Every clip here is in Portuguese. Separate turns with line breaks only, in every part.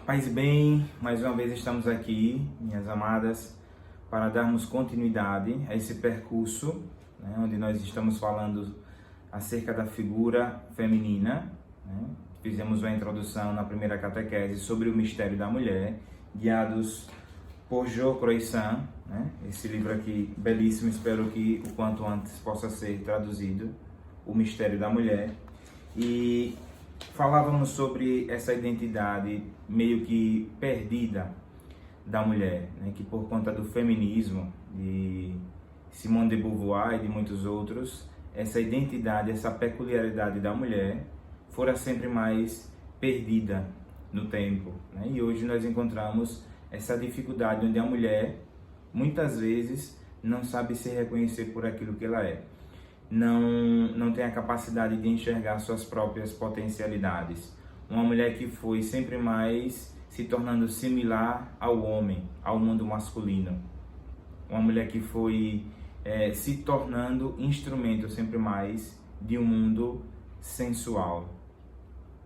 Paz e bem, mais uma vez estamos aqui, minhas amadas, para darmos continuidade a esse percurso, onde nós estamos falando acerca da figura feminina. Fizemos uma introdução na primeira catequese sobre o mistério da mulher, guiados por Jo Croissant, esse livro aqui belíssimo, espero que o quanto antes possa ser traduzido, O Mistério da Mulher. E falávamos sobre essa identidade meio que perdida da mulher, que por conta do feminismo, de Simone de Beauvoir e de muitos outros, essa identidade, essa peculiaridade da mulher fora sempre mais perdida no tempo. E hoje nós encontramos essa dificuldade onde a mulher, muitas vezes, não sabe se reconhecer por aquilo que ela é. Não tem a capacidade de enxergar suas próprias potencialidades. Uma mulher que foi sempre mais se tornando similar ao homem, ao mundo masculino. Uma mulher que foi se tornando instrumento sempre mais de um mundo sensual.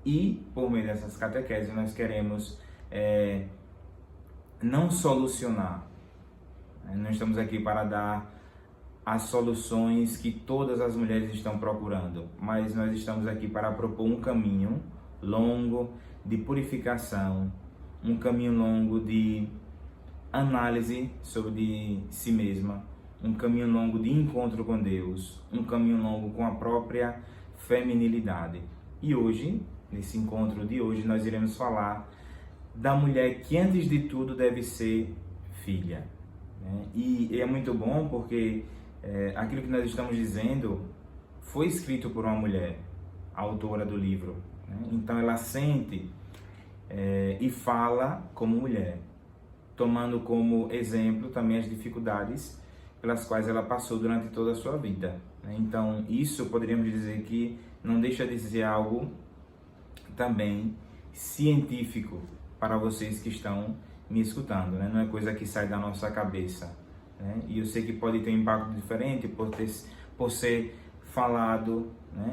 E, por meio dessas catequeses, nós queremos não solucionar. Não estamos aqui para dar as soluções que todas as mulheres estão procurando, mas nós estamos aqui para propor um caminho longo de purificação, um caminho longo de análise sobre si mesma, um caminho longo de encontro com Deus, um caminho longo com a própria feminilidade. E hoje, nesse encontro de hoje, nós iremos falar da mulher que antes de tudo deve ser filha. E é muito bom porque aquilo que nós estamos dizendo foi escrito por uma mulher, a autora do livro. Então ela sente e fala como mulher, tomando como exemplo também as dificuldades pelas quais ela passou durante toda a sua vida. Então isso poderíamos dizer que não deixa de ser algo também científico para vocês que estão me escutando, não é coisa que sai da nossa cabeça. E eu sei que pode ter um impacto diferente por ser falado,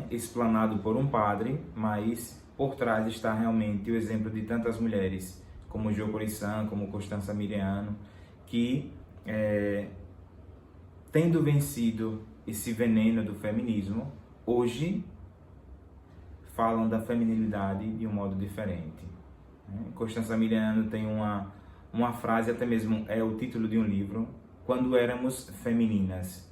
explanado por um padre, mas por trás está realmente o exemplo de tantas mulheres, como Jo Croissant, como Constança Miriano, que tendo vencido esse veneno do feminismo, hoje falam da feminilidade de um modo diferente. Constança Miriano tem uma frase, até mesmo é o título de um livro, Quando Éramos Femininas.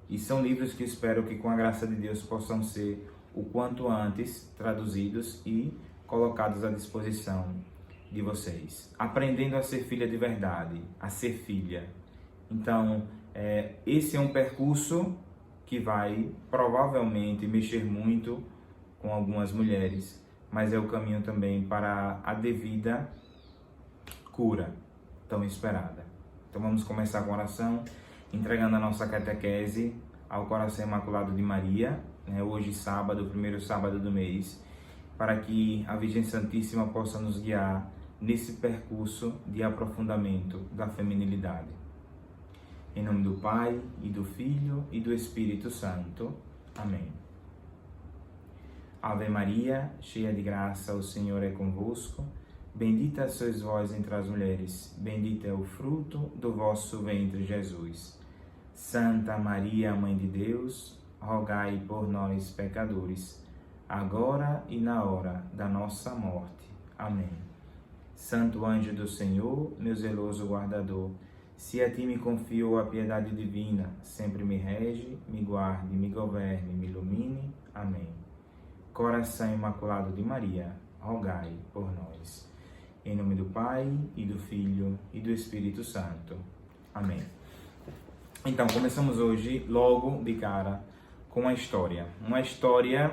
E são livros que espero que com a graça de Deus possam ser o quanto antes traduzidos e colocados à disposição de vocês. Aprendendo a ser filha de verdade, a ser filha. Então, esse é um percurso que vai provavelmente mexer muito com algumas mulheres, mas é o caminho também para a devida cura tão esperada. Então vamos começar com a oração, entregando a nossa catequese ao coração imaculado de Maria, hoje sábado, o primeiro sábado do mês, para que a Virgem Santíssima possa nos guiar nesse percurso de aprofundamento da feminilidade. Em nome do Pai, e do Filho, e do Espírito Santo. Amém. Ave Maria, cheia de graça, o Senhor é convosco. Bendita sois vós entre as mulheres, bendito é o fruto do vosso ventre, Jesus. Santa Maria, Mãe de Deus, rogai por nós, pecadores, agora e na hora da nossa morte. Amém. Santo anjo do Senhor, meu zeloso guardador, se a ti me confio a piedade divina, sempre me rege, me guarde, me governe, me ilumine. Amém. Coração Imaculado de Maria, rogai por nós. Em nome do Pai, e do Filho, e do Espírito Santo. Amém. Então, começamos hoje, logo de cara, com uma história. Uma história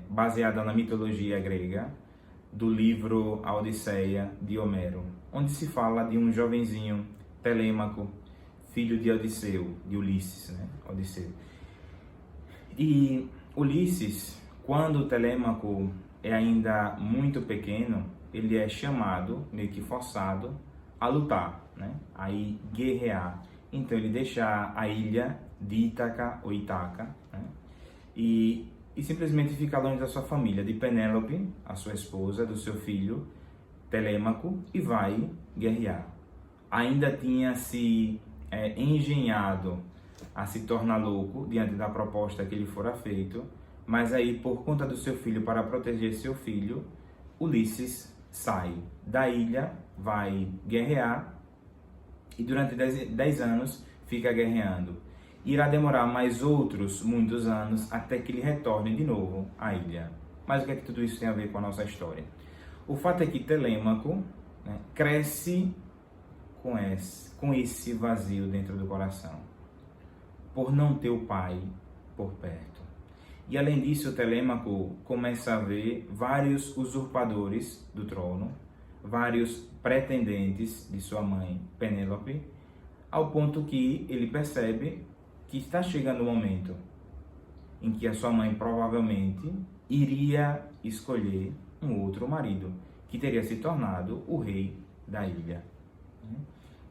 baseada na mitologia grega, do livro A Odisseia, de Homero, onde se fala de um jovenzinho, Telêmaco, filho de Odisseu, de Ulisses, Odisseu. E Ulisses, quando Telêmaco é ainda muito pequeno, ele é chamado, meio que forçado, a lutar, a guerrear. Então ele deixa a ilha de Ítaca, ou Itaca, e simplesmente fica longe da sua família, de Penélope, a sua esposa, do seu filho, Telêmaco e vai guerrear. Ainda tinha se engenhado a se tornar louco diante da proposta que lhe fora feito, mas aí, por conta do seu filho, para proteger seu filho, Ulisses sai da ilha, vai guerrear e durante 10 anos fica guerreando. Irá demorar mais outros muitos anos até que ele retorne de novo à ilha. Mas o que é que tudo isso tem a ver com a nossa história? O fato é que Telêmaco, né, cresce com esse vazio dentro do coração, por não ter o pai por perto. E além disso, Telêmaco começa a ver vários usurpadores do trono, vários pretendentes de sua mãe Penélope, ao ponto que ele percebe que está chegando o momento em que a sua mãe provavelmente iria escolher um outro marido, que teria se tornado o rei da ilha.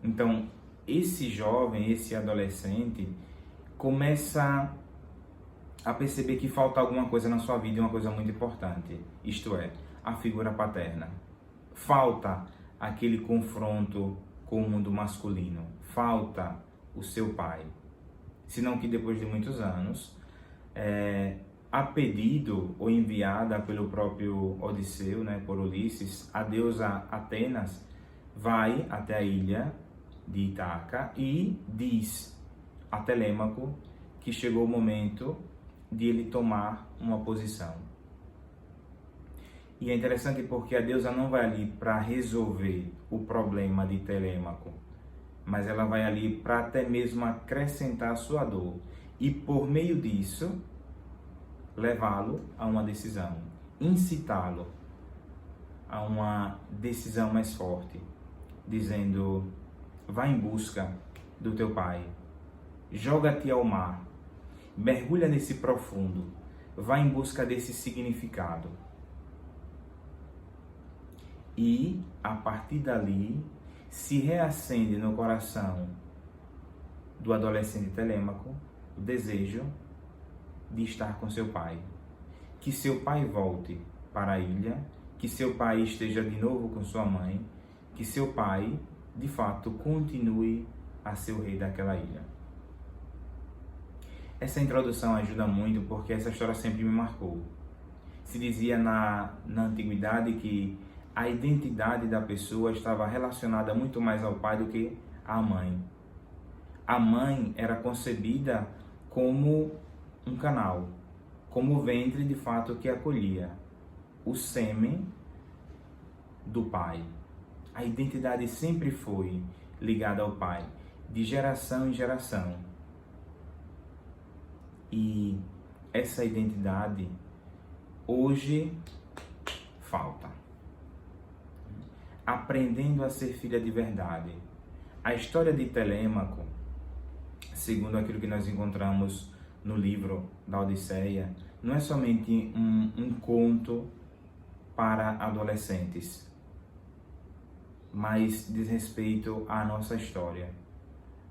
Então, esse jovem, esse adolescente, começa a perceber que falta alguma coisa na sua vida, e uma coisa muito importante, isto é, a figura paterna. Falta aquele confronto com o mundo masculino, falta o seu pai. Senão que depois de muitos anos, a pedido ou enviada pelo próprio Odisseu, né, por Ulisses, a deusa Atenas vai até a ilha de Ítaca e diz a Telêmaco que chegou o momento de ele tomar uma posição. E é interessante porque a deusa não vai ali para resolver o problema de Telêmaco, mas ela vai ali para até mesmo acrescentar a sua dor e por meio disso levá-lo a uma decisão, incitá-lo a uma decisão mais forte, dizendo: vá em busca do teu pai, joga-te ao mar, mergulha nesse profundo, vá em busca desse significado. E, a partir dali, se reacende no coração do adolescente Telêmaco o desejo de estar com seu pai. Que seu pai volte para a ilha, que seu pai esteja de novo com sua mãe, que seu pai, de fato, continue a ser o rei daquela ilha. Essa introdução ajuda muito porque essa história sempre me marcou. Se dizia na antiguidade que a identidade da pessoa estava relacionada muito mais ao pai do que à mãe. A mãe era concebida como um canal, como o ventre de fato que acolhia o sêmen do pai. A identidade sempre foi ligada ao pai, de geração em geração. E essa identidade hoje falta. Aprendendo a ser filha de verdade. A história de Telêmaco, segundo aquilo que nós encontramos no livro da Odisseia, não é somente um conto para adolescentes, mas diz respeito à nossa história,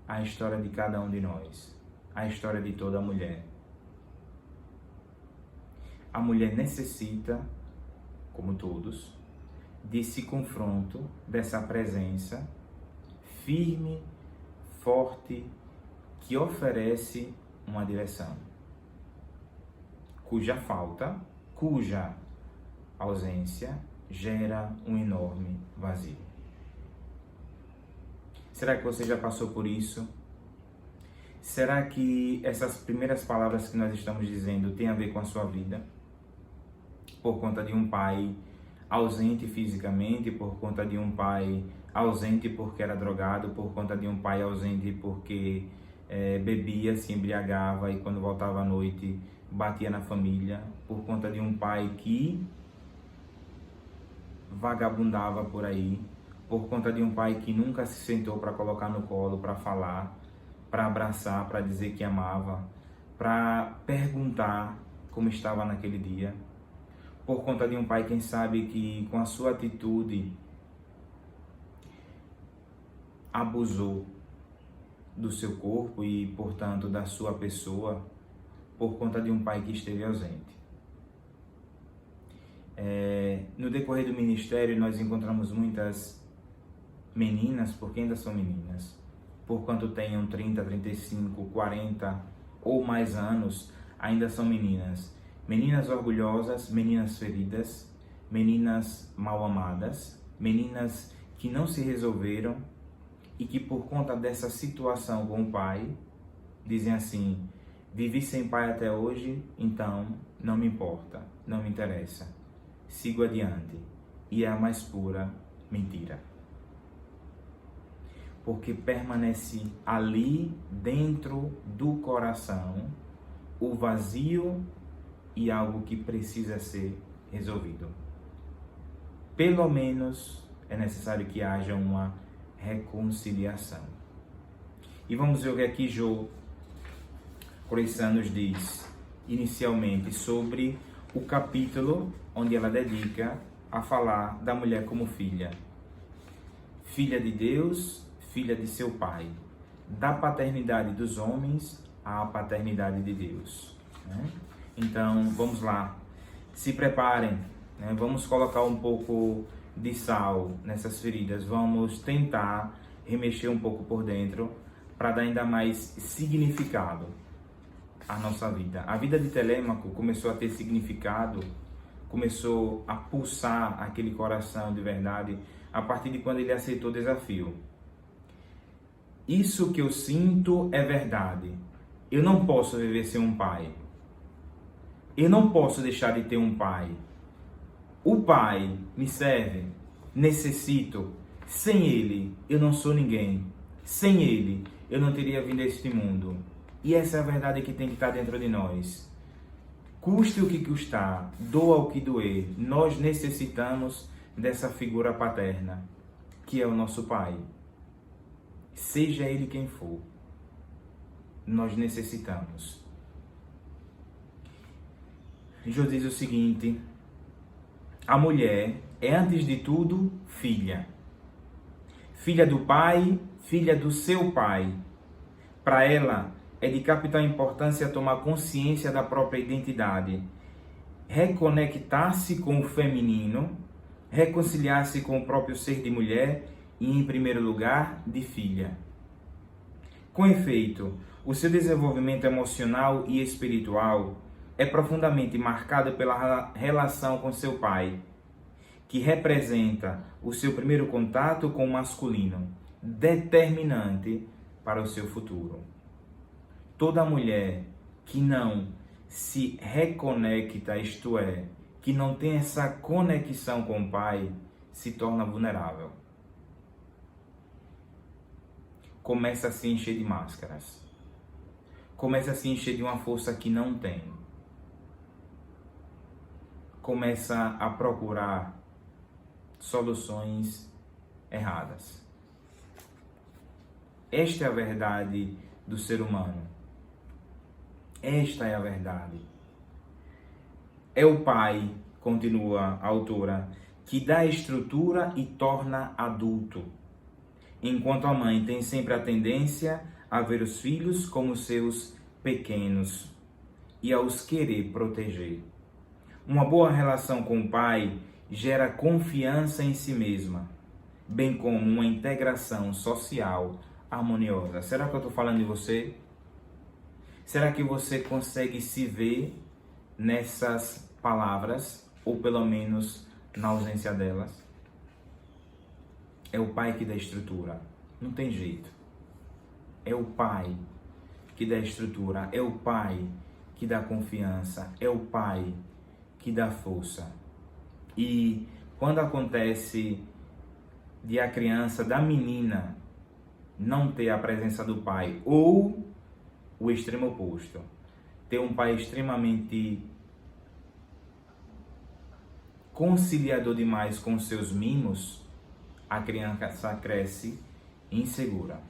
à história de cada um de nós, à história de toda mulher. A mulher necessita, como todos, desse confronto, dessa presença firme, forte, que oferece uma direção, cuja falta, cuja ausência gera um enorme vazio. Será que você já passou por isso? Será que essas primeiras palavras que nós estamos dizendo têm a ver com a sua vida? Por conta de um pai ausente fisicamente, por conta de um pai ausente porque era drogado, por conta de um pai ausente porque bebia, se embriagava e quando voltava à noite batia na família, por conta de um pai que vagabundava por aí, por conta de um pai que nunca se sentou para colocar no colo, para falar, para abraçar, para dizer que amava, para perguntar como estava naquele dia, por conta de um pai, quem sabe, que com a sua atitude abusou do seu corpo e, portanto, da sua pessoa, por conta de um pai que esteve ausente. no decorrer do ministério nós encontramos muitas meninas, porque ainda são meninas, por quanto tenham 30, 35, 40 ou mais anos, ainda são meninas. Meninas orgulhosas, meninas feridas, meninas mal amadas, meninas que não se resolveram e que por conta dessa situação com o pai, dizem assim: vivi sem pai até hoje, então não me importa, não me interessa, sigo adiante. E é a mais pura mentira. Porque permanece ali dentro do coração o vazio e algo que precisa ser resolvido. Pelo menos é necessário que haja uma reconciliação. E vamos ver o que aqui Jó Croissant nos diz inicialmente sobre o capítulo onde ela dedica a falar da mulher como filha. Filha de Deus, filha de seu pai, da paternidade dos homens à paternidade de Deus. Então, vamos lá, se preparem, vamos colocar um pouco de sal nessas feridas, vamos tentar remexer um pouco por dentro para dar ainda mais significado à nossa vida. A vida de Telêmaco começou a ter significado, começou a pulsar aquele coração de verdade a partir de quando ele aceitou o desafio. Isso que eu sinto é verdade. Eu não posso viver sem um pai. Eu não posso deixar de ter um pai. O pai me serve, necessito. Sem ele, eu não sou ninguém. Sem ele, eu não teria vindo a este mundo. E essa é a verdade que tem que estar dentro de nós. Custe o que custar, doa o que doer, nós necessitamos dessa figura paterna, que é o nosso pai. Seja ele quem for, nós necessitamos. Jó diz o seguinte: a mulher é, antes de tudo, filha. Filha do pai, filha do seu pai. Para ela, é de capital importância tomar consciência da própria identidade, reconectar-se com o feminino, reconciliar-se com o próprio ser de mulher e, em primeiro lugar, de filha. Com efeito, o seu desenvolvimento emocional e espiritual é profundamente marcado pela relação com seu pai, que representa o seu primeiro contato com o masculino, determinante para o seu futuro. Toda mulher que não se reconecta, isto é, que não tem essa conexão com o pai, se torna vulnerável. Começa a se encher de máscaras. Começa a se encher de uma força que não tem. Começa a procurar soluções erradas. Esta é a verdade do ser humano. Esta é a verdade. É o pai, continua a autora, que dá estrutura e torna adulto, enquanto a mãe tem sempre a tendência a ver os filhos como seus pequenos e a os querer proteger. Uma boa relação com o pai gera confiança em si mesma, bem como uma integração social harmoniosa. Será que eu estou falando de você? Será que você consegue se ver nessas palavras, ou pelo menos na ausência delas? É o pai que dá estrutura, não tem jeito. É o pai que dá estrutura, é o pai que dá confiança, é o pai que dá força. E quando acontece de a criança, da menina, não ter a presença do pai, ou o extremo oposto, ter um pai extremamente conciliador demais com seus mimos, a criança cresce insegura.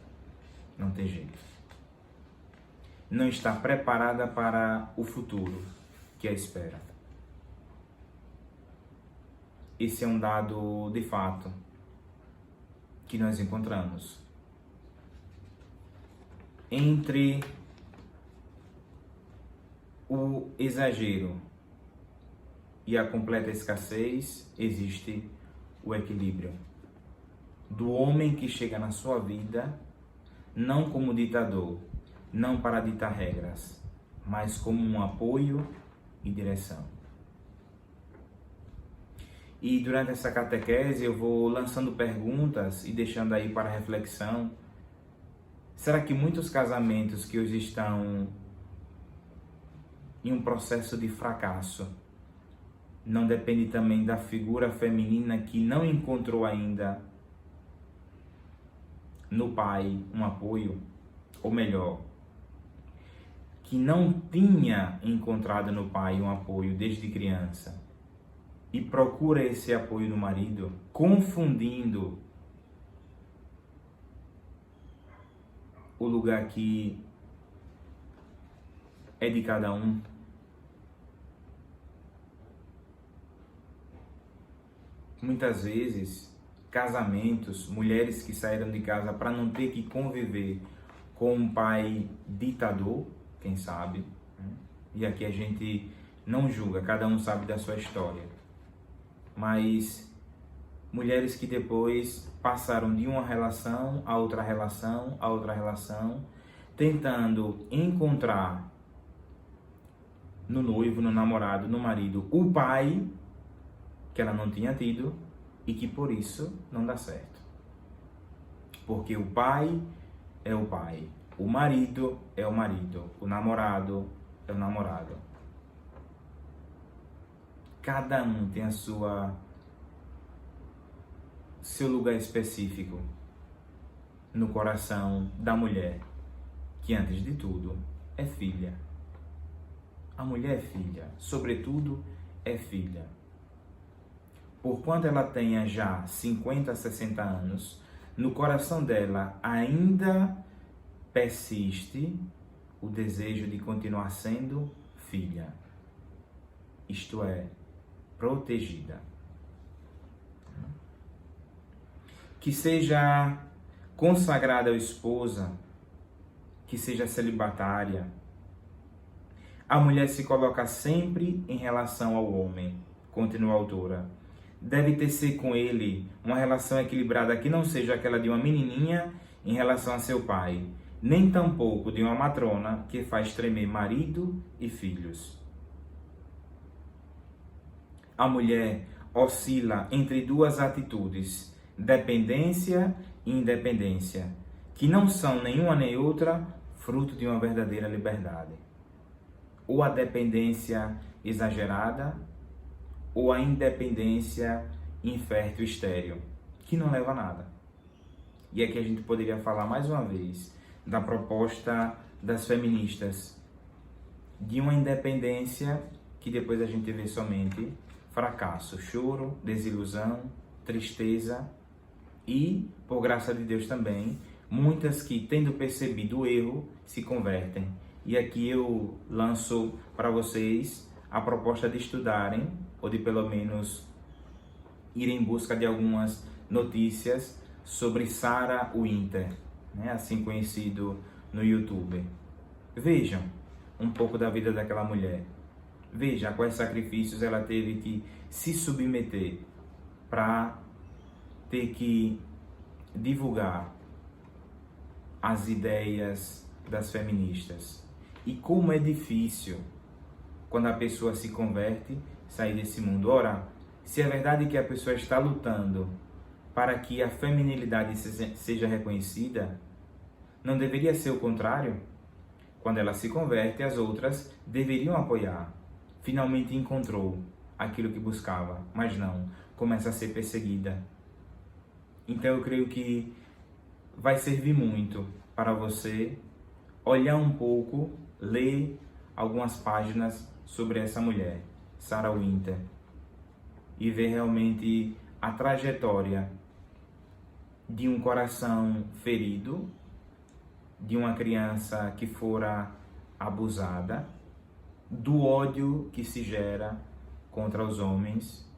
Não tem jeito. Não está preparada para o futuro que a espera. Esse é um dado de fato que nós encontramos. Entre o exagero e a completa escassez, existe o equilíbrio. Do homem que chega na sua vida, não como ditador, não para ditar regras, mas como um apoio e direção. E durante essa catequese eu vou lançando perguntas e deixando aí para reflexão. Será que muitos casamentos que hoje estão em um processo de fracasso não depende também da figura feminina que não encontrou ainda no pai um apoio? Ou melhor, que não tinha encontrado no pai um apoio desde criança e procura esse apoio no marido, confundindo o lugar que é de cada um. Muitas vezes, casamentos, mulheres que saíram de casa para não ter que conviver com um pai ditador, quem sabe, né? E aqui a gente não julga, cada um sabe da sua história. Mas mulheres que depois passaram de uma relação a outra relação, a outra relação, tentando encontrar no noivo, no namorado, no marido, o pai que ela não tinha tido e que por isso não dá certo. Porque o pai é o pai, o marido é o marido, o namorado é o namorado. Cada um tem seu lugar específico no coração da mulher, que antes de tudo é filha. A mulher é filha, sobretudo é filha. Porquanto ela tenha já 50, 60 anos, no coração dela ainda persiste o desejo de continuar sendo filha, isto é, protegida. Que seja consagrada à esposa, que seja celibatária, a mulher se coloca sempre em relação ao homem, continua a autora. Deve tecer com ele uma relação equilibrada que não seja aquela de uma menininha em relação a seu pai, nem tampouco de uma matrona que faz tremer marido e filhos. A mulher oscila entre duas atitudes, dependência e independência, que não são nenhuma nem outra fruto de uma verdadeira liberdade. Ou a dependência exagerada, ou a independência infértil estéril, que não leva a nada. E aqui a gente poderia falar mais uma vez da proposta das feministas, de uma independência que depois a gente vê somente fracasso, choro, desilusão, tristeza e, por graça de Deus também, muitas que, tendo percebido o erro, se convertem. E aqui eu lanço para vocês a proposta de estudarem, ou de pelo menos ir em busca de algumas notícias sobre Sarah Winter, né, assim conhecido no YouTube. Vejam um pouco da vida daquela mulher. Veja a quais sacrifícios ela teve que se submeter para ter que divulgar as ideias das feministas. E como é difícil, quando a pessoa se converte, sair desse mundo. Ora, se é verdade que a pessoa está lutando para que a feminilidade seja reconhecida, não deveria ser o contrário? Quando ela se converte, as outras deveriam apoiar. Finalmente encontrou aquilo que buscava, mas não, começa a ser perseguida. Então eu creio que vai servir muito para você olhar um pouco, ler algumas páginas sobre essa mulher, Sarah Winter, e ver realmente a trajetória de um coração ferido, de uma criança que fora abusada, do ódio que se gera contra os homens,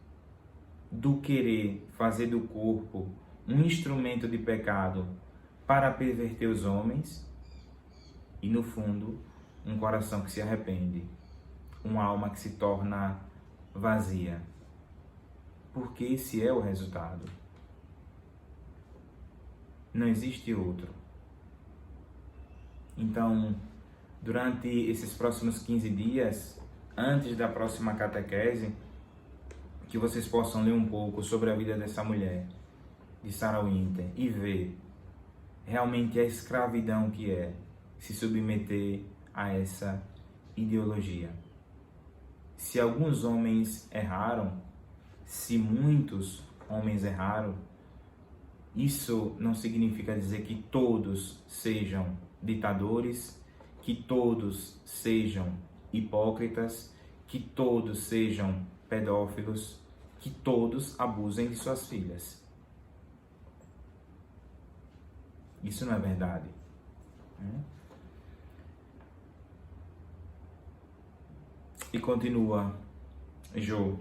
do querer fazer do corpo um instrumento de pecado para perverter os homens e, no fundo, um coração que se arrepende, uma alma que se torna vazia. Porque esse é o resultado. Não existe outro. Então, durante esses próximos 15 dias, antes da próxima catequese, que vocês possam ler um pouco sobre a vida dessa mulher, de Sarah Winter, e ver realmente a escravidão que é se submeter a essa ideologia. Se alguns homens erraram, se muitos homens erraram, isso não significa dizer que todos sejam ditadores, que todos sejam hipócritas, que todos sejam pedófilos, que todos abusem de suas filhas. Isso não é verdade. E continua Jó.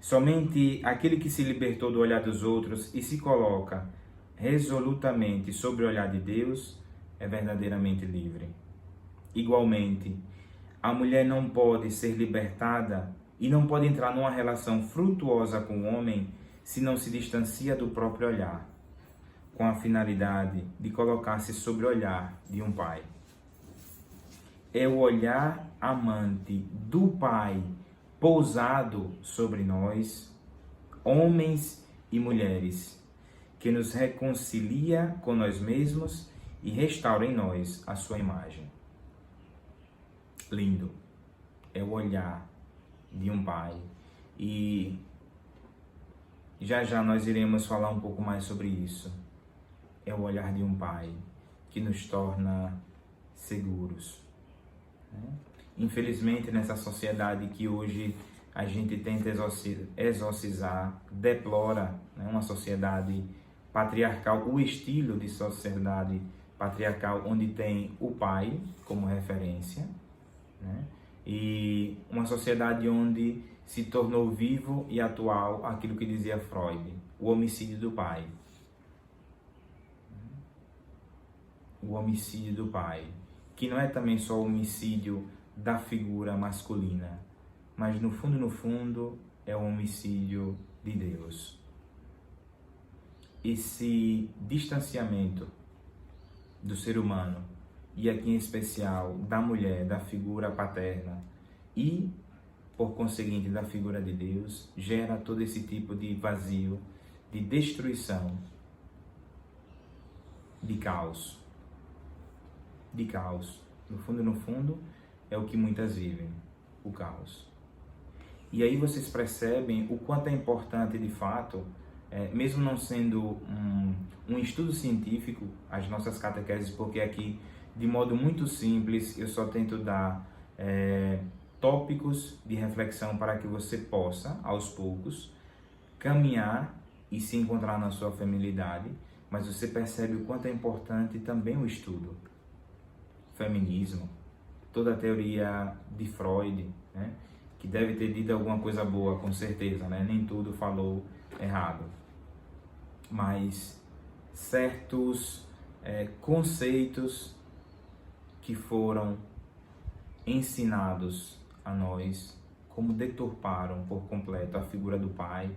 Somente aquele que se libertou do olhar dos outros e se coloca resolutamente sobre o olhar de Deus é verdadeiramente livre. Igualmente, a mulher não pode ser libertada e não pode entrar numa relação frutuosa com o homem se não se distancia do próprio olhar, com a finalidade de colocar-se sobre o olhar de um pai. É o olhar amante do pai pousado sobre nós, homens e mulheres, que nos reconcilia com nós mesmos e restaura em nós a sua imagem. Lindo. É o olhar de um pai. E já já nós iremos falar um pouco mais sobre isso. É o olhar de um pai que nos torna seguros. Infelizmente, nessa sociedade que hoje a gente tenta exorcizar, deplora, uma sociedade patriarcal, o estilo de sociedade patriarcal onde tem o pai como referência, e uma sociedade onde se tornou vivo e atual aquilo que dizia Freud, o homicídio do pai. O homicídio do pai, que não é também só o homicídio da figura masculina, mas no fundo é o homicídio de Deus. Esse distanciamento do ser humano, e aqui em especial da mulher, da figura paterna e, por conseguinte, da figura de Deus, gera todo esse tipo de vazio, de destruição, de caos. De caos. No fundo, é o que muitas vivem, o caos. E aí vocês percebem o quanto é importante, de fato, mesmo não sendo um estudo científico, as nossas catequeses, porque aqui, de modo muito simples, eu só tento dar tópicos de reflexão para que você possa, aos poucos, caminhar e se encontrar na sua feminilidade, mas você percebe o quanto é importante também o estudo. Feminismo, toda a teoria de Freud, que deve ter dito alguma coisa boa, com certeza, nem tudo falou errado, mas certos conceitos que foram ensinados a nós, como deturparam por completo a figura do pai,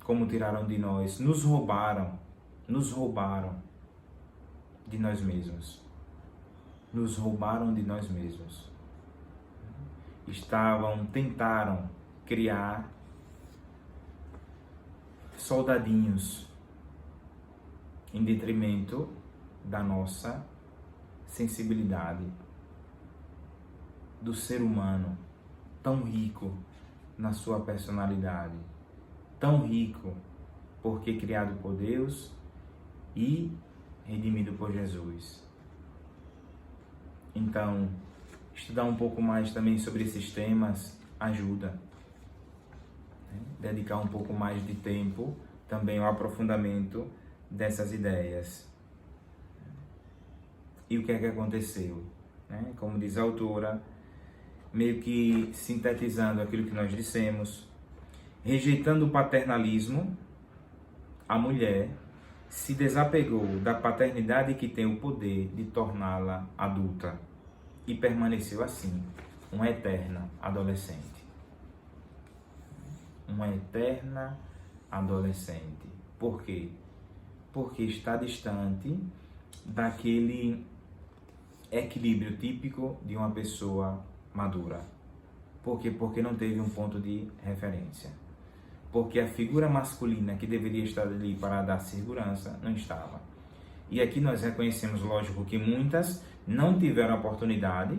como tiraram de nós, nos roubaram de nós mesmos. Nos roubaram de nós mesmos. Tentaram criar soldadinhos em detrimento da nossa sensibilidade, do ser humano tão rico na sua personalidade, tão rico porque criado por Deus e redimido por Jesus. Então, estudar um pouco mais também sobre esses temas ajuda. Dedicar um pouco mais de tempo também ao aprofundamento dessas ideias. E o que é que aconteceu? Como diz a autora, meio que sintetizando aquilo que nós dissemos, rejeitando o paternalismo, a mulher se desapegou da paternidade que tem o poder de torná-la adulta e permaneceu assim, uma eterna adolescente. uma eterna adolescente. Por quê? Porque está distante daquele equilíbrio típico de uma pessoa madura. Por quê? Porque não teve um ponto de referência. Porque a figura masculina que deveria estar ali para dar segurança não estava. E aqui nós reconhecemos, lógico, que muitas não tiveram oportunidade,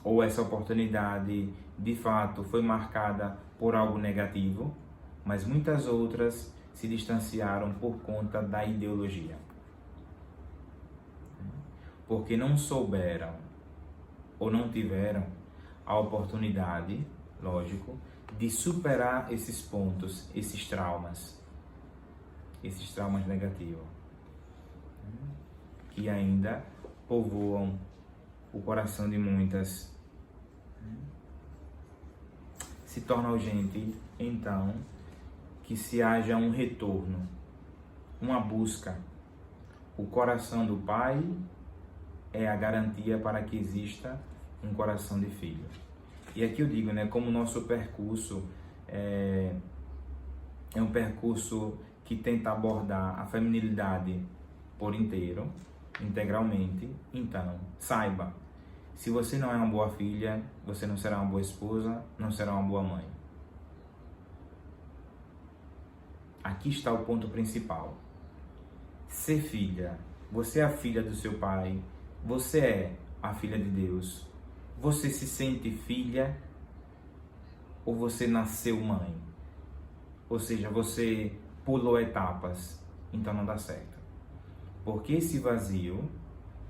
ou essa oportunidade de fato foi marcada por algo negativo, mas muitas outras se distanciaram por conta da ideologia. Porque não souberam ou não tiveram a oportunidade, lógico, de superar esses pontos, esses traumas negativos, que ainda povoam o coração de muitas. Se torna urgente, então, que se haja um retorno, uma busca. O coração do pai é a garantia para que exista um coração de filho. E aqui eu digo, como o nosso percurso é um percurso que tenta abordar a feminilidade por inteiro, integralmente, então, saiba, se você não é uma boa filha, você não será uma boa esposa, não será uma boa mãe. Aqui está o ponto principal. Ser filha, você é a filha do seu pai, você é a filha de Deus. Você se sente filha ou você nasceu mãe? Ou seja, você pulou etapas, então não dá certo. Porque esse vazio,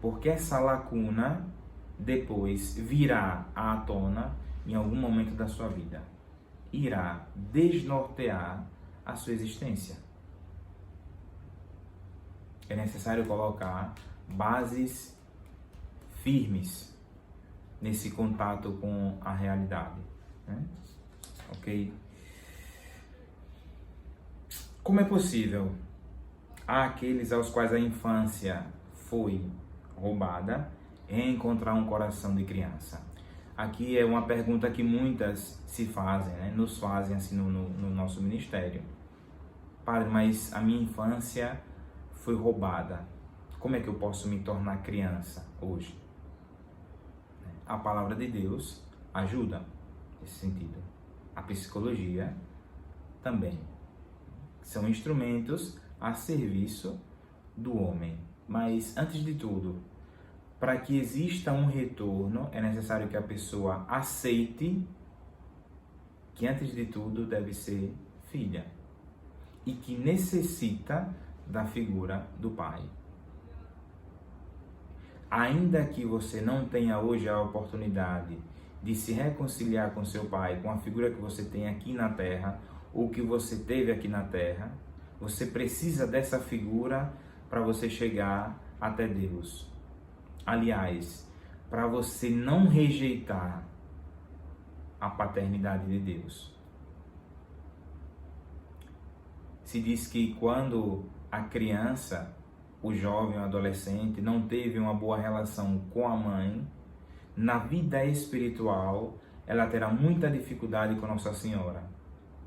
porque essa lacuna depois virá à tona em algum momento da sua vida. Irá desnortear a sua existência. É necessário colocar bases firmes nesse contato com a realidade. Ok? Como é possível àqueles aos quais a infância foi roubada encontrar um coração de criança? Aqui é uma pergunta que muitas se fazem, nos fazem assim no nosso ministério. Padre, mas a minha infância foi roubada. Como é que eu posso me tornar criança hoje? A palavra de Deus ajuda nesse sentido. A psicologia também. São instrumentos a serviço do homem. Mas, antes de tudo, para que exista um retorno, é necessário que a pessoa aceite que, antes de tudo, deve ser filha. E que necessita da figura do pai. Ainda que você não tenha hoje a oportunidade de se reconciliar com seu pai, com a figura que você tem aqui na Terra, ou que você teve aqui na Terra, você precisa dessa figura para você chegar até Deus. Aliás, para você não rejeitar a paternidade de Deus. Se diz que quando a criança, o jovem, o adolescente, não teve uma boa relação com a mãe, na vida espiritual, ela terá muita dificuldade com Nossa Senhora,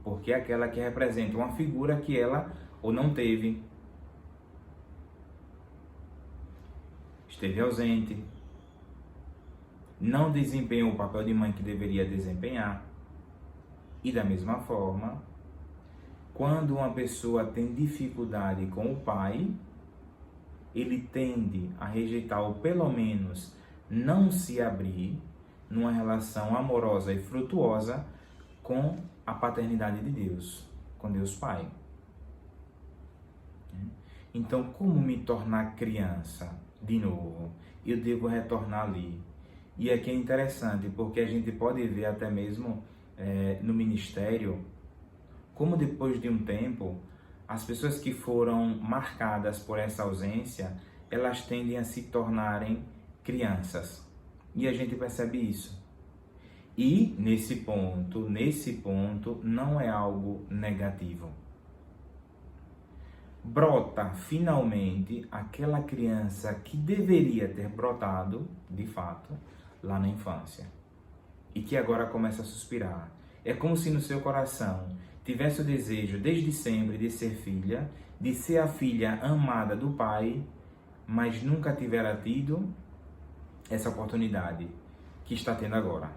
porque é aquela que representa uma figura que ela ou não teve, esteve ausente, não desempenhou o papel de mãe que deveria desempenhar. E da mesma forma, quando uma pessoa tem dificuldade com o pai, ele tende a rejeitar ou pelo menos não se abrir numa relação amorosa e frutuosa com a paternidade de Deus, com Deus Pai. Então, como me tornar criança de novo? Eu devo retornar ali. E aqui é interessante, porque a gente pode ver até mesmo no ministério, como depois de um tempo, as pessoas que foram marcadas por essa ausência, elas tendem a se tornarem crianças. E a gente percebe isso. E nesse ponto, não é algo negativo. Brota finalmente aquela criança que deveria ter brotado, de fato, lá na infância. E que agora começa a suspirar. É como se no seu coração tivesse o desejo desde sempre de ser filha, de ser a filha amada do pai, mas nunca tivera tido essa oportunidade que está tendo agora.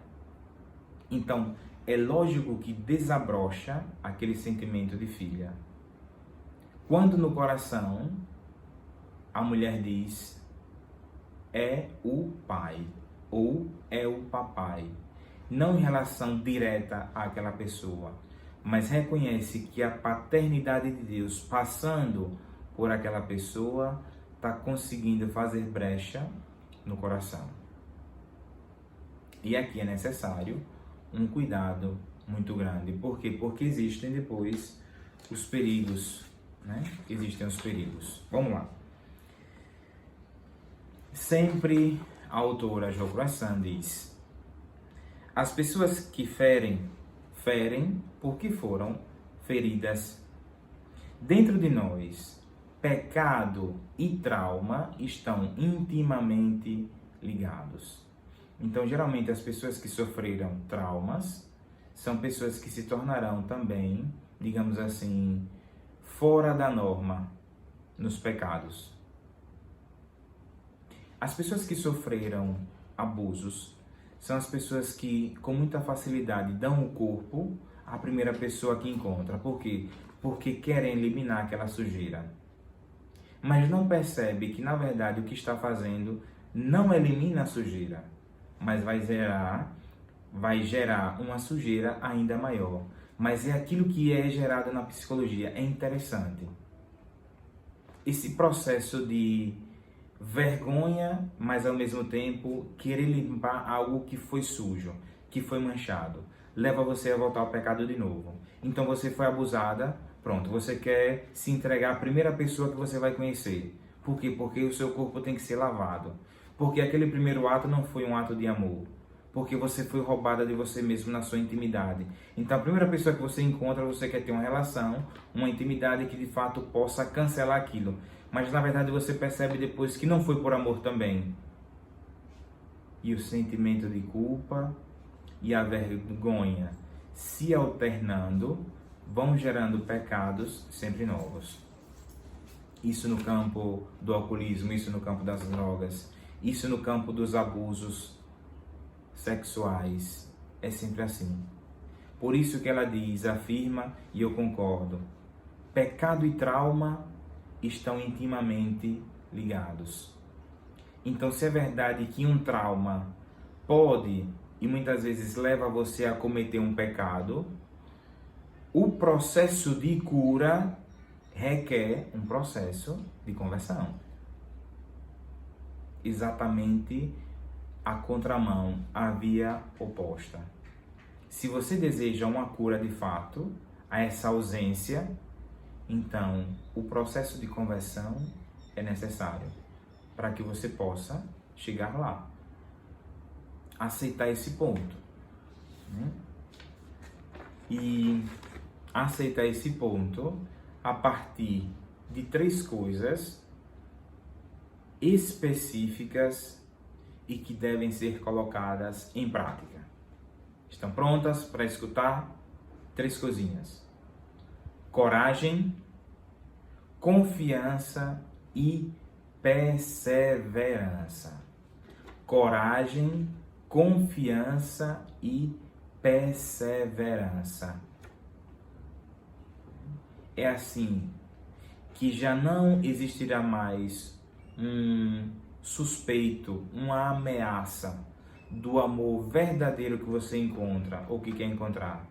Então, é lógico que desabrocha aquele sentimento de filha. Quando no coração a mulher diz, é o pai ou é o papai, não em relação direta àquela pessoa, mas reconhece que a paternidade de Deus passando por aquela pessoa está conseguindo fazer brecha no coração. E aqui é necessário um cuidado muito grande. Por quê? Porque existem depois os perigos, né? Existem os perigos. Vamos lá. Sempre a autora Jo Croissant diz: as pessoas que ferem porque foram feridas. Dentro de nós, pecado e trauma estão intimamente ligados. Então, geralmente, as pessoas que sofreram traumas são pessoas que se tornarão também, digamos assim, fora da norma nos pecados. As pessoas que sofreram abusos são as pessoas que, com muita facilidade, dão o corpo à primeira pessoa que encontra. Por quê? Porque querem eliminar aquela sujeira. Mas não percebe que, na verdade, o que está fazendo não elimina a sujeira, mas vai gerar uma sujeira ainda maior. Mas é aquilo que é gerado na psicologia. É interessante. Esse processo de vergonha, mas ao mesmo tempo querer limpar algo que foi sujo, que foi manchado, leva você a voltar ao pecado de novo. Então você foi abusada, pronto, você quer se entregar à primeira pessoa que você vai conhecer. Por quê? Porque o seu corpo tem que ser lavado. Porque aquele primeiro ato não foi um ato de amor. Porque você foi roubada de você mesmo na sua intimidade. Então a primeira pessoa que você encontra, você quer ter uma relação, uma intimidade que de fato possa cancelar aquilo. Mas na verdade você percebe depois que não foi por amor também. E o sentimento de culpa e a vergonha se alternando vão gerando pecados sempre novos. Isso no campo do alcoolismo, isso no campo das drogas, isso no campo dos abusos sexuais. É sempre assim. Por isso que ela diz, afirma, e eu concordo, pecado e trauma estão intimamente ligados. Então, se é verdade que um trauma pode e muitas vezes leva você a cometer um pecado, o processo de cura requer um processo de conversão. Exatamente a contramão, a via oposta. Se você deseja uma cura de fato a essa ausência, então o processo de conversão é necessário para que você possa chegar lá. Aceitar esse ponto. Né? E aceitar esse ponto a partir de 3 coisas específicas e que devem ser colocadas em prática. Estão prontas para escutar? 3 coisinhas: coragem, confiança e perseverança. Coragem, confiança e perseverança. É assim que já não existirá mais um suspeito, uma ameaça do amor verdadeiro que você encontra ou que quer encontrar,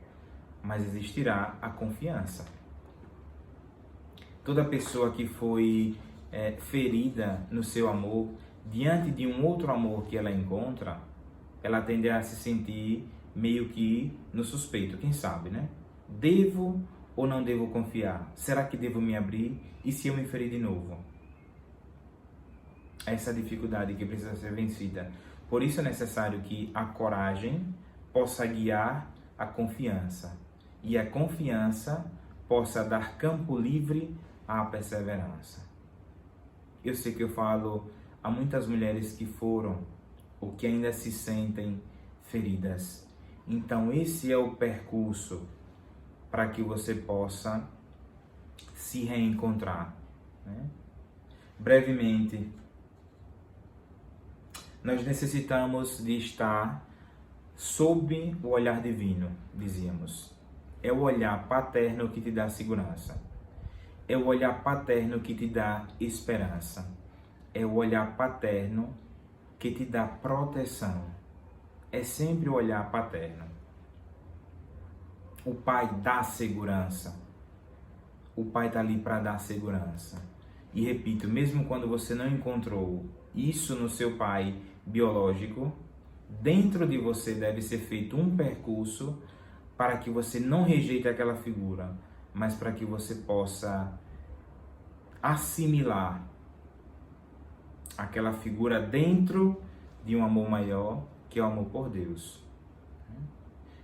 mas existirá a confiança. Toda pessoa que foi ferida no seu amor, diante de um outro amor que ela encontra, ela tende a se sentir meio que no suspeito, quem sabe, né? Devo ou não devo confiar? Será que devo me abrir? E se eu me ferir de novo? Essa dificuldade que precisa ser vencida. Por isso é necessário que a coragem possa guiar a confiança. E a confiança possa dar campo livre à perseverança. Eu sei que eu falo a muitas mulheres que foram ou que ainda se sentem feridas. Então, esse é o percurso para que você possa se reencontrar, né? Brevemente, nós necessitamos de estar sob o olhar divino, dizíamos. É o olhar paterno que te dá segurança. É o olhar paterno que te dá esperança. É o olhar paterno que te dá proteção. É sempre o olhar paterno. O pai dá segurança. O pai está ali para dar segurança. E repito, mesmo quando você não encontrou isso no seu pai biológico, dentro de você deve ser feito um percurso para que você não rejeite aquela figura, mas para que você possa assimilar aquela figura dentro de um amor maior, que é o amor por Deus.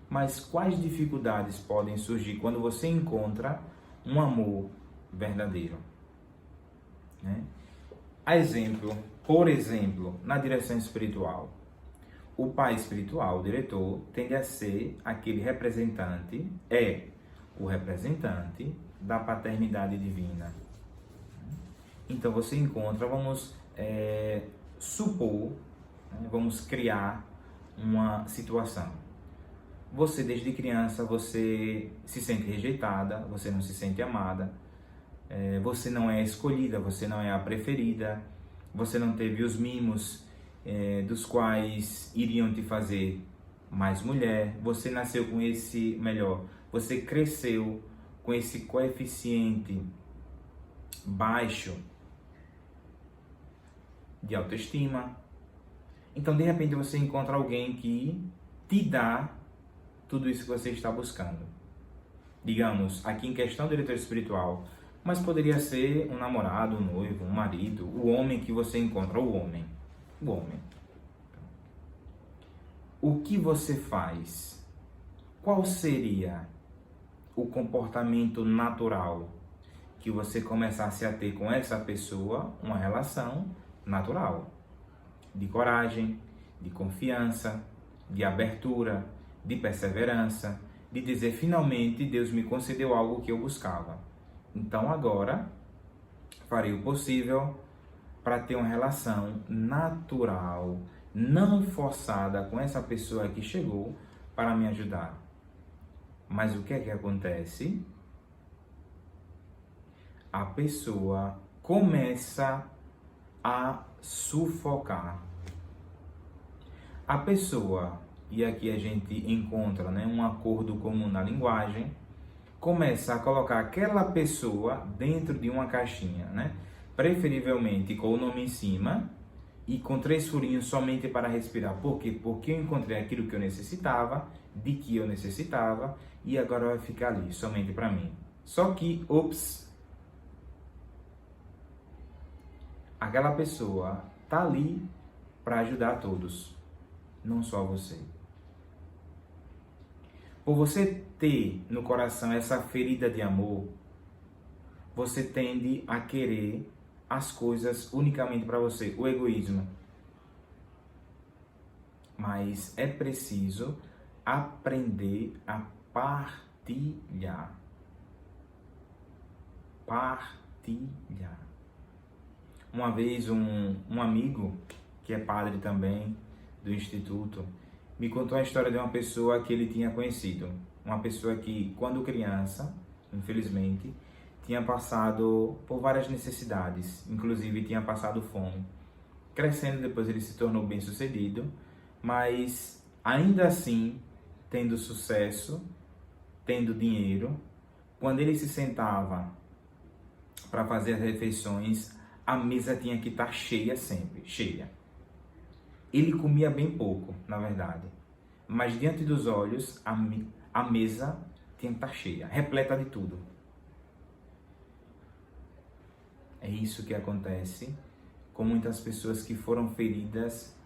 Mas quais dificuldades podem surgir quando você encontra um amor verdadeiro? Por exemplo, na direção espiritual. O pai espiritual, o diretor, tende a ser aquele representante, o representante da paternidade divina. Então você encontra, vamos supor, vamos criar uma situação. Você desde criança, você se sente rejeitada, você não se sente amada, você não é escolhida, você não é a preferida, você não teve os mimos dos quais iriam te fazer mais mulher, você nasceu com você cresceu com esse coeficiente baixo de autoestima. Então, de repente, você encontra alguém que te dá tudo isso que você está buscando. Digamos, aqui em questão do diretor espiritual, mas poderia ser um namorado, um noivo, um marido, o homem que você encontra, o homem. O que você faz? Qual seria o comportamento natural que você começasse a ter com essa pessoa? Uma relação natural, de coragem, de confiança, de abertura, de perseverança, de dizer, finalmente Deus me concedeu algo que eu buscava. Então agora farei o possível para ter uma relação natural, não forçada com essa pessoa que chegou para me ajudar. Mas o que é que acontece? A pessoa começa a sufocar. A pessoa, e aqui a gente encontra um acordo comum na linguagem, começa a colocar aquela pessoa dentro de uma caixinha, preferivelmente com o nome em cima e com 3 furinhos somente para respirar. Por quê? Porque eu encontrei aquilo que eu necessitava, de que eu necessitava, e agora vai ficar ali, somente para mim. Só que, aquela pessoa está ali para ajudar todos, não só você. Por você ter no coração essa ferida de amor, você tende a querer as coisas unicamente para você, o egoísmo. Mas é preciso aprender a partilhar. Partilhar. Uma vez um amigo, que é padre também do Instituto, me contou a história de uma pessoa que ele tinha conhecido. Uma pessoa que, quando criança, infelizmente, tinha passado por várias necessidades, inclusive tinha passado fome. Crescendo, depois ele se tornou bem-sucedido, mas ainda assim, tendo sucesso, tendo dinheiro, quando ele se sentava para fazer as refeições, a mesa tinha que estar cheia sempre, cheia. Ele comia bem pouco, na verdade, mas diante dos olhos, a mesa tinha que estar cheia, repleta de tudo. É isso que acontece com muitas pessoas que foram feridas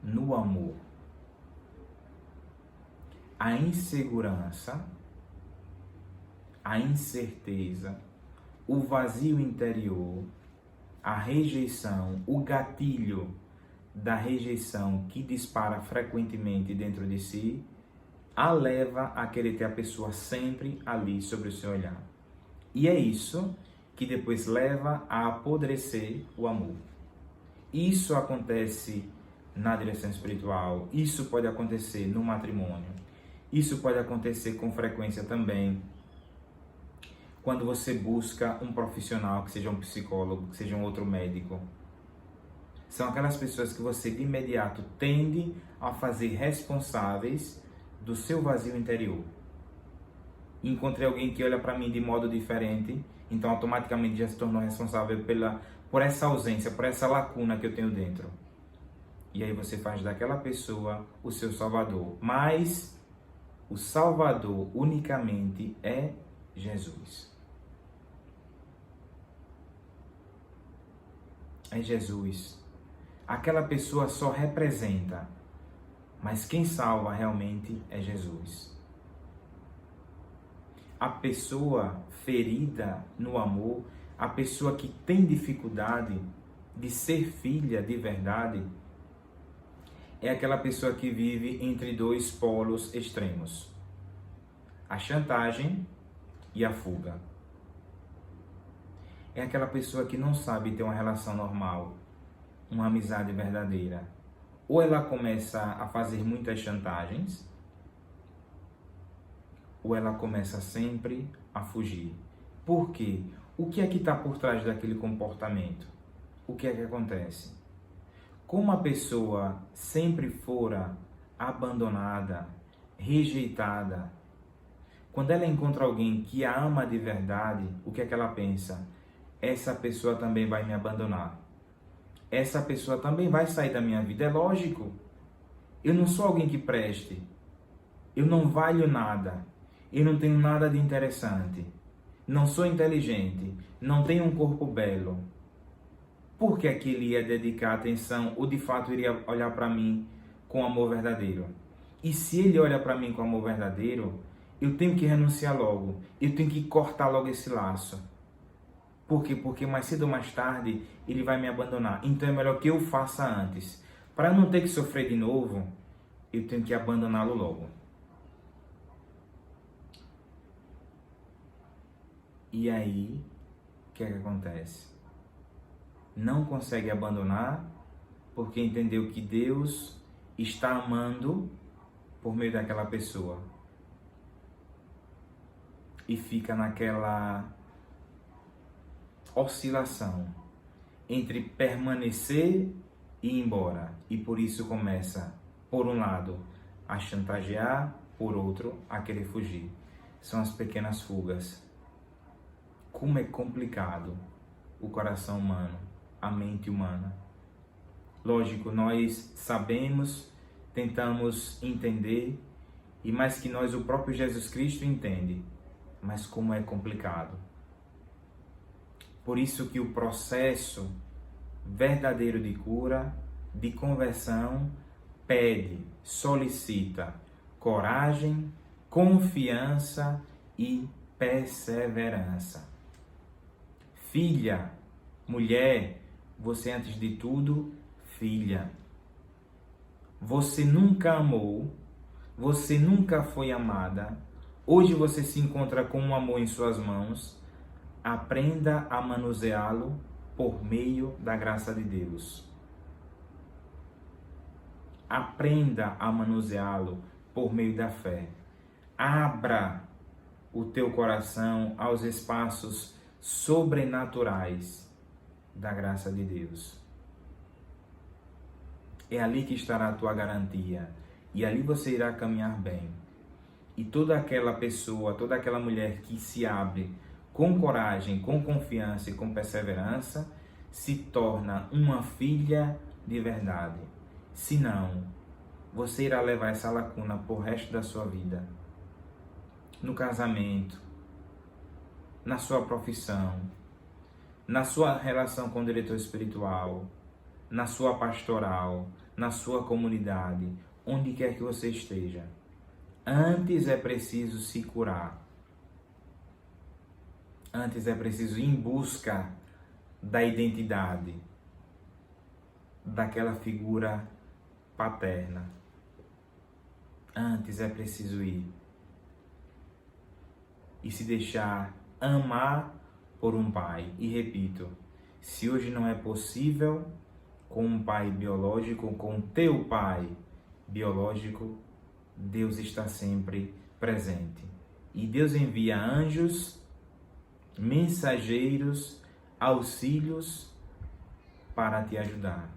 no amor. A insegurança, a incerteza, o vazio interior, a rejeição, o gatilho da rejeição que dispara frequentemente dentro de si, a leva a querer ter a pessoa sempre ali sobre o seu olhar. E é isso que depois leva a apodrecer o amor. Isso acontece na direção espiritual, isso pode acontecer no matrimônio, isso pode acontecer com frequência também quando você busca um profissional, que seja um psicólogo, que seja um outro médico. São aquelas pessoas que você de imediato tende a fazer responsáveis do seu vazio interior. Encontrei alguém que olha para mim de modo diferente, então automaticamente já se tornou responsável por essa ausência, por essa lacuna que eu tenho dentro. E aí você faz daquela pessoa o seu salvador. Mas o salvador unicamente é Jesus. É Jesus. Aquela pessoa só representa, mas quem salva realmente é Jesus. A pessoa ferida no amor, a pessoa que tem dificuldade de ser filha de verdade, é aquela pessoa que vive entre dois polos extremos: a chantagem e a fuga. É aquela pessoa que não sabe ter uma relação normal, uma amizade verdadeira. Ou ela começa a fazer muitas chantagens, ou ela começa sempre a fugir. Por quê? O que é que está por trás daquele comportamento? O que é que acontece? Como a pessoa sempre fora abandonada, rejeitada, quando ela encontra alguém que a ama de verdade, o que é que ela pensa? Essa pessoa também vai me abandonar. Essa pessoa também vai sair da minha vida. É lógico. Eu não sou alguém que preste. Eu não valho nada. Eu não tenho nada de interessante. Não sou inteligente. Não tenho um corpo belo. Por que é que ele ia dedicar atenção ou de fato iria olhar para mim com amor verdadeiro? E se ele olha para mim com amor verdadeiro, eu tenho que renunciar logo. Eu tenho que cortar logo esse laço. Por quê? Porque mais cedo ou mais tarde ele vai me abandonar. Então é melhor que eu faça antes. Para não ter que sofrer de novo, eu tenho que abandoná-lo logo. E aí, o que é que acontece? Não consegue abandonar porque entendeu que Deus está amando por meio daquela pessoa. E fica naquela oscilação entre permanecer e ir embora. E por isso começa, por um lado, a chantagear, por outro, a querer fugir. São as pequenas fugas. Como é complicado o coração humano, a mente humana. Lógico, nós sabemos, tentamos entender, e mais que nós, o próprio Jesus Cristo entende. Mas como é complicado. Por isso que o processo verdadeiro de cura, de conversão, pede, solicita coragem, confiança e perseverança. Filha, mulher, você antes de tudo, filha. Você nunca amou, você nunca foi amada. Hoje você se encontra com um amor em suas mãos. Aprenda a manuseá-lo por meio da graça de Deus. Aprenda a manuseá-lo por meio da fé. Abra o teu coração aos espaços sobrenaturais da graça de Deus. É ali que estará a tua garantia. E ali você irá caminhar bem. E toda aquela pessoa, toda aquela mulher que se abre com coragem, com confiança e com perseverança, se torna uma filha de verdade. Se não, você irá levar essa lacuna por resto da sua vida. No casamento, na sua profissão, na sua relação com o diretor espiritual, na sua pastoral, na sua comunidade, onde quer que você esteja. Antes é preciso se curar. Antes é preciso ir em busca da identidade daquela figura paterna. Antes é preciso ir e se deixar amar por um pai. E repito, se hoje não é possível com um pai biológico, com teu pai biológico, Deus está sempre presente. E Deus envia anjos, mensageiros, auxílios para te ajudar.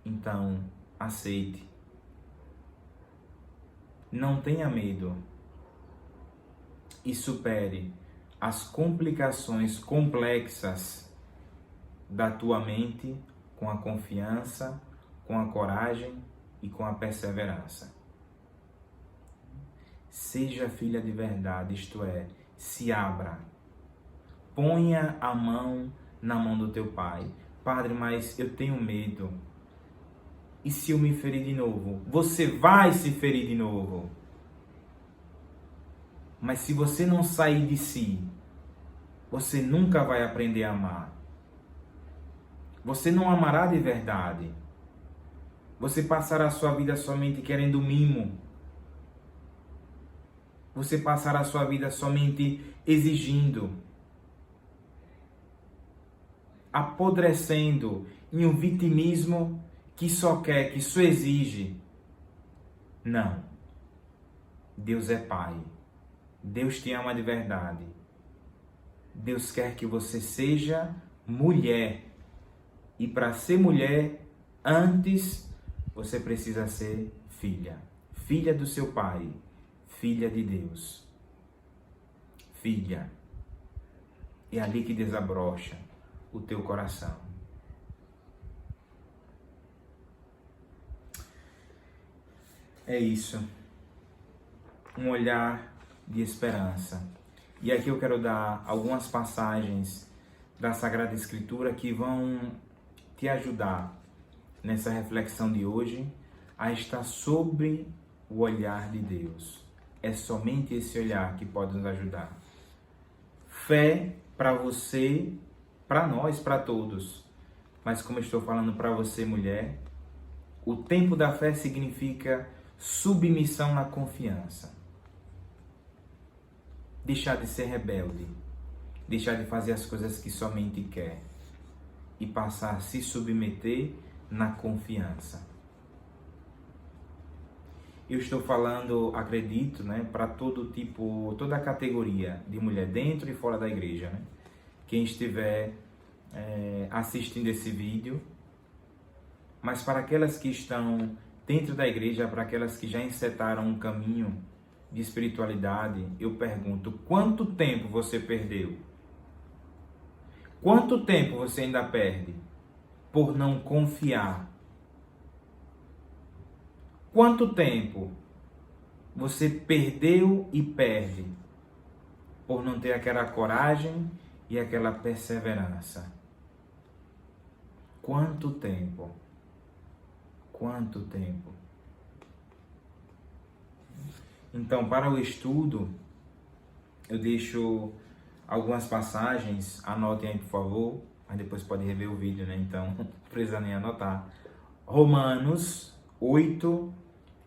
Então, aceite. Não tenha medo e supere as complicações complexas da tua mente com a confiança, com a coragem e com a perseverança. Seja filha de verdade, isto é, se abra. Ponha a mão na mão do teu pai. Padre, mas eu tenho medo. E se eu me ferir de novo? Você vai se ferir de novo. Mas se você não sair de si, você nunca vai aprender a amar. Você não amará de verdade. Você passará a sua vida somente querendo mimo. Você passará a sua vida somente exigindo, apodrecendo em um vitimismo que só quer, que só exige. Não. Deus é Pai. Deus te ama de verdade. Deus quer que você seja mulher. E para ser mulher, antes você precisa ser filha. Filha do seu pai. Filha de Deus. Filha. É ali que desabrocha o teu coração. É isso. Um olhar de esperança. E aqui eu quero dar algumas passagens da Sagrada Escritura que vão te ajudar nessa reflexão de hoje a estar sobre o olhar de Deus. É somente esse olhar que pode nos ajudar. Fé para você, para nós, para todos. Mas como eu estou falando para você, mulher, o tempo da fé significa submissão na confiança. Deixar de ser rebelde. Deixar de fazer as coisas que somente quer. E passar a se submeter na confiança. Eu estou falando, acredito, para todo tipo, toda a categoria de mulher dentro e fora da igreja. Quem estiver assistindo esse vídeo, mas para aquelas que estão dentro da igreja, para aquelas que já encetaram um caminho de espiritualidade, eu pergunto, quanto tempo você perdeu? Quanto tempo você ainda perde por não confiar? Quanto tempo você perdeu e perde por não ter aquela coragem e aquela perseverança? Quanto tempo? Quanto tempo? Então, para o estudo, eu deixo algumas passagens, anotem aí, por favor, mas depois pode rever o vídeo, Então, não precisa nem anotar. Romanos 8,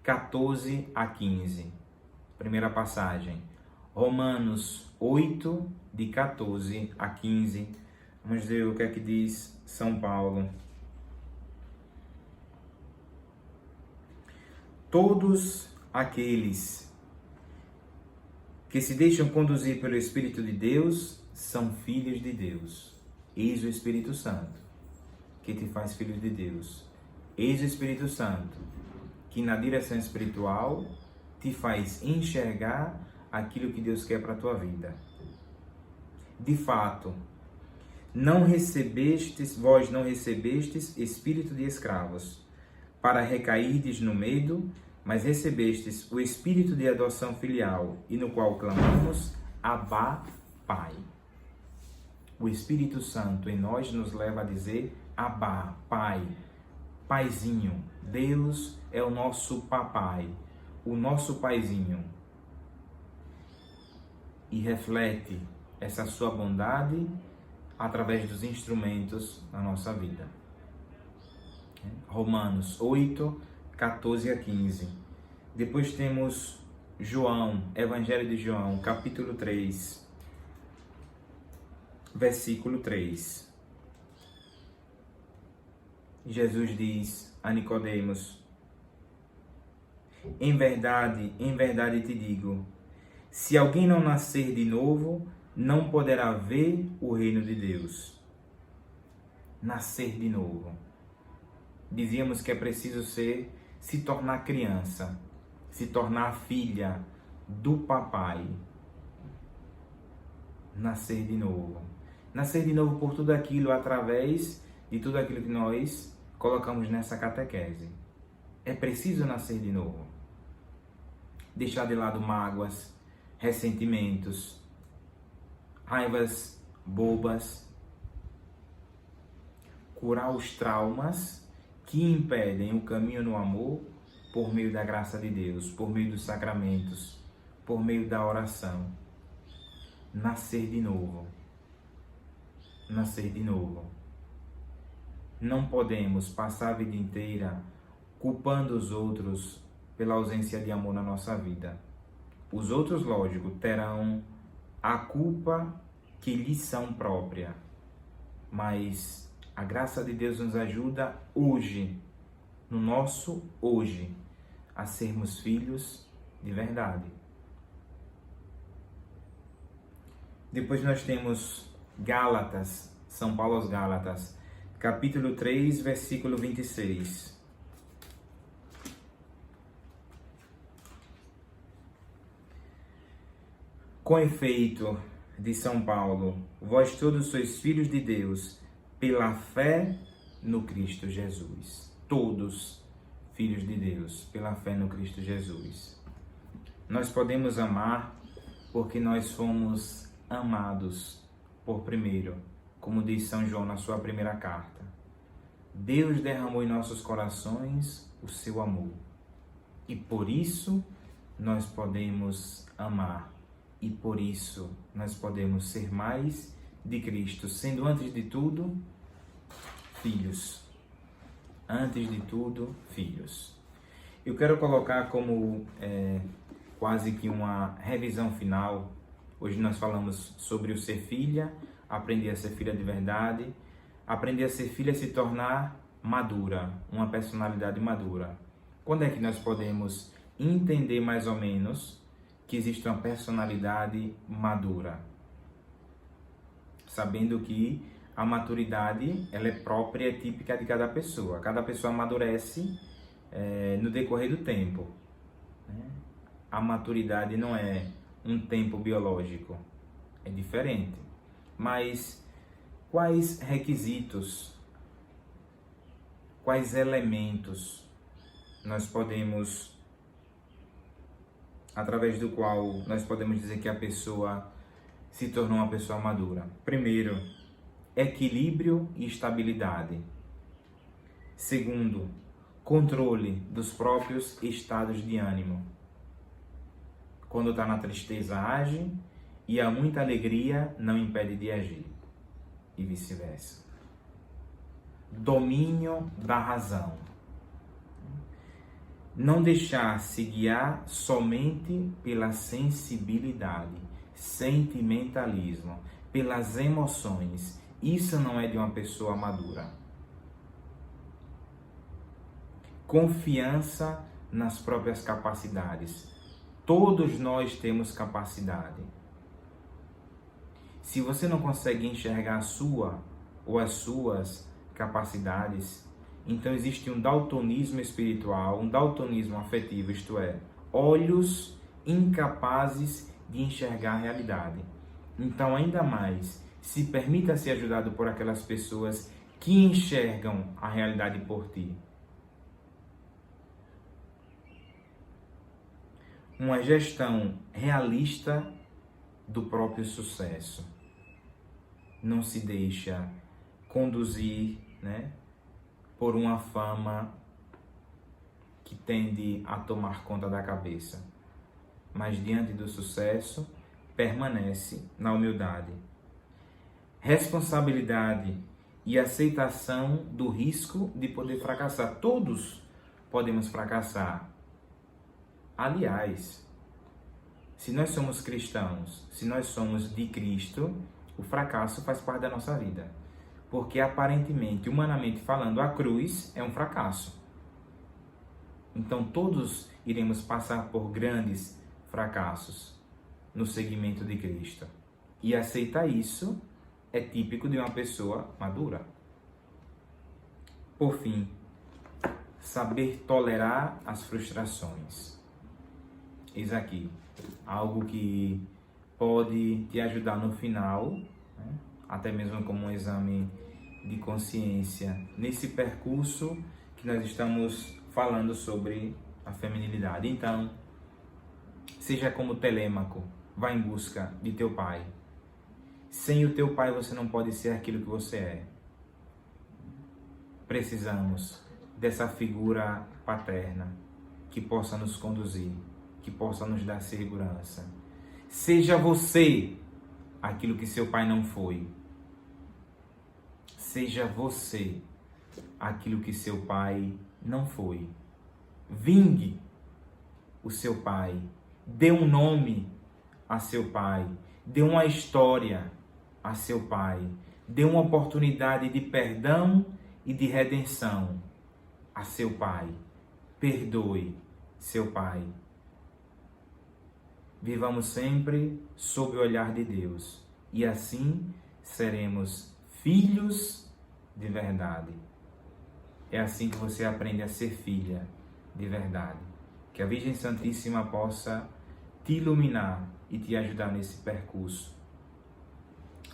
14 a 15. Primeira passagem. Romanos 8, de 14 a 15. Vamos ver o que é que diz São Paulo. Todos aqueles que se deixam conduzir pelo Espírito de Deus são filhos de Deus. Eis o Espírito Santo, que te faz filho de Deus. Eis o Espírito Santo, que na direção espiritual te faz enxergar aquilo que Deus quer para a tua vida. De fato, vós não recebestes espírito de escravos, para recairdes no medo, mas recebestes o espírito de adoção filial, e no qual clamamos, Abba, Pai. O Espírito Santo em nós nos leva a dizer, Abba, Pai, Paizinho. Deus é o nosso papai, o nosso paizinho. E reflete essa sua bondade através dos instrumentos na nossa vida. Romanos 8, 14 a 15. Depois temos João, Evangelho de João, capítulo 3, versículo 3. Jesus diz a Nicodemos: em verdade te digo, se alguém não nascer de novo, não poderá ver o reino de Deus. Nascer de novo. Dizíamos que é preciso se tornar criança, se tornar filha do papai. Nascer de novo. Nascer de novo por tudo aquilo, através de tudo aquilo que nós colocamos nessa catequese. É preciso nascer de novo. Deixar de lado mágoas, ressentimentos, raivas bobas, curar os traumas que impedem o caminho no amor por meio da graça de Deus, por meio dos sacramentos, por meio da oração. Nascer de novo. Nascer de novo. Não podemos passar a vida inteira culpando os outros pela ausência de amor na nossa vida. Os outros, lógico, terão a culpa que lhes são própria, mas a graça de Deus nos ajuda hoje, no nosso hoje, a sermos filhos de verdade. Depois nós temos Gálatas, São Paulo aos Gálatas, capítulo 3, versículo 26. Com efeito, de São Paulo, vós todos sois filhos de Deus, pela fé no Cristo Jesus. Todos filhos de Deus, pela fé no Cristo Jesus. Nós podemos amar porque nós fomos amados por primeiro, como diz São João na sua primeira carta. Deus derramou em nossos corações o seu amor. E por isso nós podemos amar. E por isso nós podemos ser mais de Cristo, sendo antes de tudo filhos. Antes de tudo, filhos. Eu quero colocar como quase que uma revisão final. Hoje nós falamos sobre o ser filha, aprender a ser filha de verdade. Aprender a ser filha é se tornar madura, uma personalidade madura. Quando é que nós podemos entender mais ou menos que existe uma personalidade madura? Sabendo que a maturidade ela é própria e típica de cada pessoa. Cada pessoa amadurece no decorrer do tempo. A maturidade não é um tempo biológico, é diferente. Mas quais requisitos, quais elementos nós podemos, através do qual nós podemos dizer que a pessoa se tornou uma pessoa madura? Primeiro, equilíbrio e estabilidade. Segundo, controle dos próprios estados de ânimo. Quando está na tristeza, age, e há muita alegria, não impede de agir. E vice-versa. Domínio da razão. Não deixar-se guiar somente pela sensibilidade, sentimentalismo, pelas emoções. Isso não é de uma pessoa madura. Confiança nas próprias capacidades. Todos nós temos capacidade. Se você não consegue enxergar a sua ou as suas capacidades, então existe um daltonismo espiritual, um daltonismo afetivo, isto é, olhos incapazes de enxergar a realidade. Então, ainda mais, se permita ser ajudado por aquelas pessoas que enxergam a realidade por ti. Uma gestão realista do próprio sucesso. Não se deixa conduzir, por uma fama que tende a tomar conta da cabeça. Mas diante do sucesso, permanece na humildade. Responsabilidade e aceitação do risco de poder fracassar. Todos podemos fracassar. Aliás, Se nós somos cristãos, se nós somos de Cristo, o fracasso faz parte da nossa vida. Porque aparentemente, humanamente falando, a cruz é um fracasso. Então todos iremos passar por grandes fracassos no seguimento de Cristo. E aceitar isso é típico de uma pessoa madura. Por fim, saber tolerar as frustrações. Eis aqui algo que pode te ajudar no final, né? Até mesmo como um exame de consciência, nesse percurso que nós estamos falando sobre a feminilidade. Então, seja como Telêmaco, vá em busca de teu pai. Sem o teu pai você não pode ser aquilo que você é. Precisamos dessa figura paterna que possa nos conduzir, que possa nos dar segurança. Seja você aquilo que seu pai não foi. Seja você aquilo que seu pai não foi. Vingue o seu pai. Dê um nome a seu pai. Dê uma história a seu pai. Dê uma oportunidade de perdão e de redenção a seu pai. Perdoe seu pai. Vivamos sempre sob o olhar de Deus. E assim seremos filhos de verdade. É assim que você aprende a ser filha de verdade. Que a Virgem Santíssima possa te iluminar e te ajudar nesse percurso.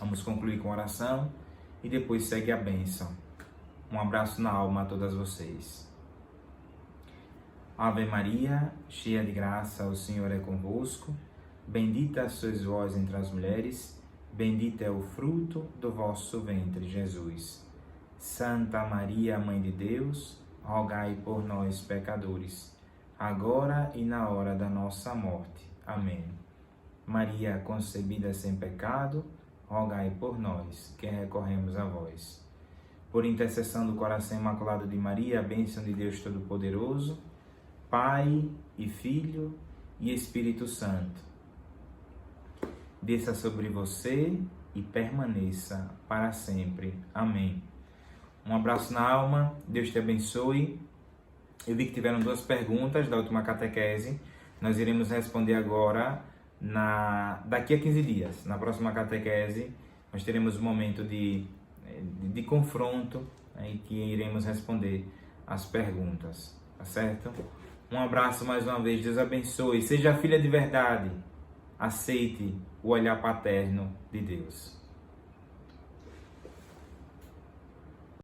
Vamos concluir com oração e depois segue a bênção. Um abraço na alma a todas vocês. Ave Maria, cheia de graça, o Senhor é convosco. Bendita sois vós entre as mulheres, bendito é o fruto do vosso ventre, Jesus. Santa Maria, Mãe de Deus, rogai por nós, pecadores, agora e na hora da nossa morte. Amém. Maria, concebida sem pecado, rogai por nós, que recorremos a vós. Por intercessão do coração imaculado de Maria, a bênção de Deus Todo-Poderoso, Pai e Filho e Espírito Santo, desça sobre você e permaneça para sempre. Amém. Um abraço na alma, Deus te abençoe. Eu vi que tiveram 2 perguntas da última catequese. Nós iremos responder agora daqui a 15 dias. Na próxima catequese, nós teremos um momento de confronto, né, em que iremos responder as perguntas. Tá certo? Um abraço mais uma vez, Deus abençoe. Seja filha de verdade. Aceite o olhar paterno de Deus.